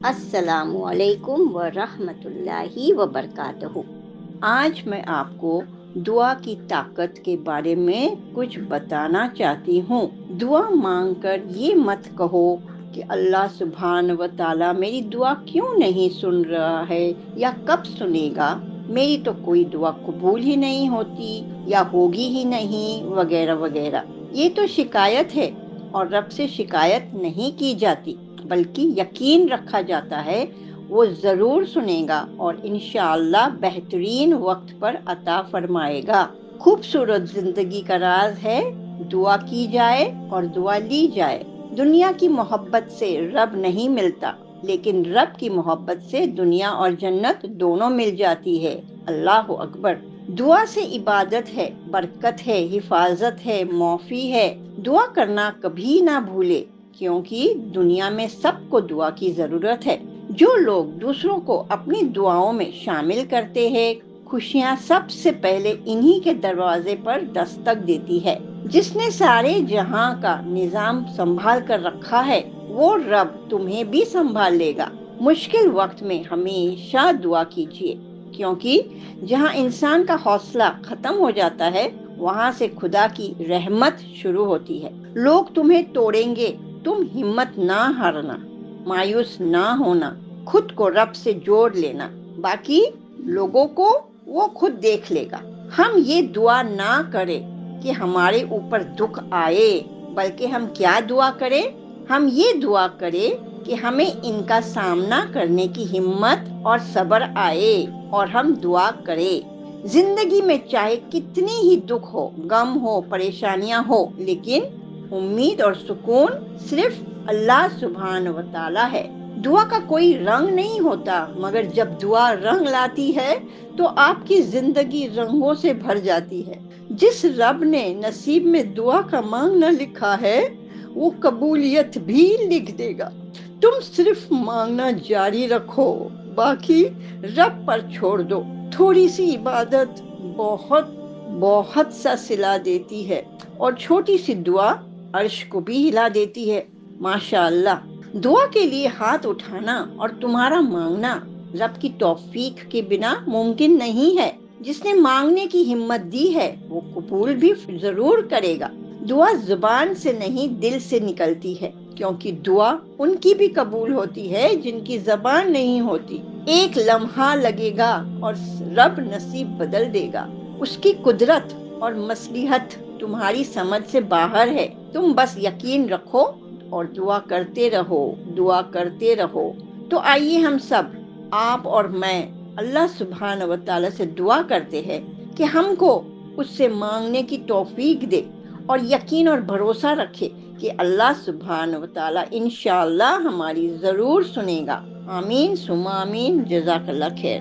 السلام علیکم ورحمۃ اللہ وبرکاتہ۔ آج میں آپ کو دعا کی طاقت کے بارے میں کچھ بتانا چاہتی ہوں۔ دعا مانگ کر یہ مت کہو کہ اللہ سبحانہ و تعالیٰ میری دعا کیوں نہیں سن رہا ہے یا کب سنے گا، میری تو کوئی دعا قبول ہی نہیں ہوتی یا ہوگی ہی نہیں وغیرہ وغیرہ۔ یہ تو شکایت ہے، اور رب سے شکایت نہیں کی جاتی بلکہ یقین رکھا جاتا ہے وہ ضرور سنے گا اور انشاءاللہ بہترین وقت پر عطا فرمائے گا۔ خوبصورت زندگی کا راز ہے دعا کی جائے اور دعا لی جائے۔ دنیا کی محبت سے رب نہیں ملتا، لیکن رب کی محبت سے دنیا اور جنت دونوں مل جاتی ہے۔ اللہ اکبر۔ دعا سے عبادت ہے، برکت ہے، حفاظت ہے، معافی ہے۔ دعا کرنا کبھی نہ بھولے، کیونکہ دنیا میں سب کو دعا کی ضرورت ہے۔ جو لوگ دوسروں کو اپنی دعاؤں میں شامل کرتے ہیں، خوشیاں سب سے پہلے انہی کے دروازے پر دستک دیتی ہے۔ جس نے سارے جہاں کا نظام سنبھال کر رکھا ہے، وہ رب تمہیں بھی سنبھال لے گا۔ مشکل وقت میں ہمیشہ دعا کیجیے، کیونکہ جہاں انسان کا حوصلہ ختم ہو جاتا ہے، وہاں سے خدا کی رحمت شروع ہوتی ہے۔ لوگ تمہیں توڑیں گے، تم ہمت نہ ہارنا، مایوس نہ ہونا، خود کو رب سے جوڑ لینا، باقی لوگوں کو وہ خود دیکھ لے گا۔ ہم یہ دعا نہ کریں کہ ہمارے اوپر دکھ آئے، بلکہ ہم کیا دعا کریں؟ ہم یہ دعا کریں کہ ہمیں ان کا سامنا کرنے کی ہمت اور صبر آئے، اور ہم دعا کریں زندگی میں چاہے کتنی ہی دکھ ہو، غم ہو، پریشانیاں ہو، لیکن امید اور سکون صرف اللہ سبحانہ و تعالیٰ ہے۔ دعا کا کوئی رنگ نہیں ہوتا، مگر جب دعا رنگ لاتی ہے تو آپ کی زندگی رنگوں سے بھر جاتی ہے۔ جس رب نے نصیب میں دعا کا مانگنا لکھا ہے، وہ قبولیت بھی لکھ دے گا۔ تم صرف مانگنا جاری رکھو، باقی رب پر چھوڑ دو۔ تھوڑی سی عبادت بہت بہت سا صلہ دیتی ہے، اور چھوٹی سی دعا عرش کو بھی ہلا دیتی ہے۔ ماشاءاللہ۔ دعا کے لیے ہاتھ اٹھانا اور تمہارا مانگنا رب کی توفیق کے بنا ممکن نہیں ہے۔ جس نے مانگنے کی ہمت دی ہے، وہ قبول بھی ضرور کرے گا۔ دعا زبان سے نہیں، دل سے نکلتی ہے، کیونکہ دعا ان کی بھی قبول ہوتی ہے جن کی زبان نہیں ہوتی۔ ایک لمحہ لگے گا اور رب نصیب بدل دے گا۔ اس کی قدرت اور مصلحت تمہاری سمجھ سے باہر ہے۔ تم بس یقین رکھو اور دعا کرتے رہو، دعا کرتے رہو۔ تو آئیے ہم سب، آپ اور میں، اللہ سبحانہ و تعالیٰ سے دعا کرتے ہیں کہ ہم کو اس سے مانگنے کی توفیق دے، اور یقین اور بھروسہ رکھے کہ اللہ سبحانہ و تعالیٰ انشاءاللہ ہماری ضرور سنے گا۔ آمین ثم آمین۔ جزاک اللہ خیر۔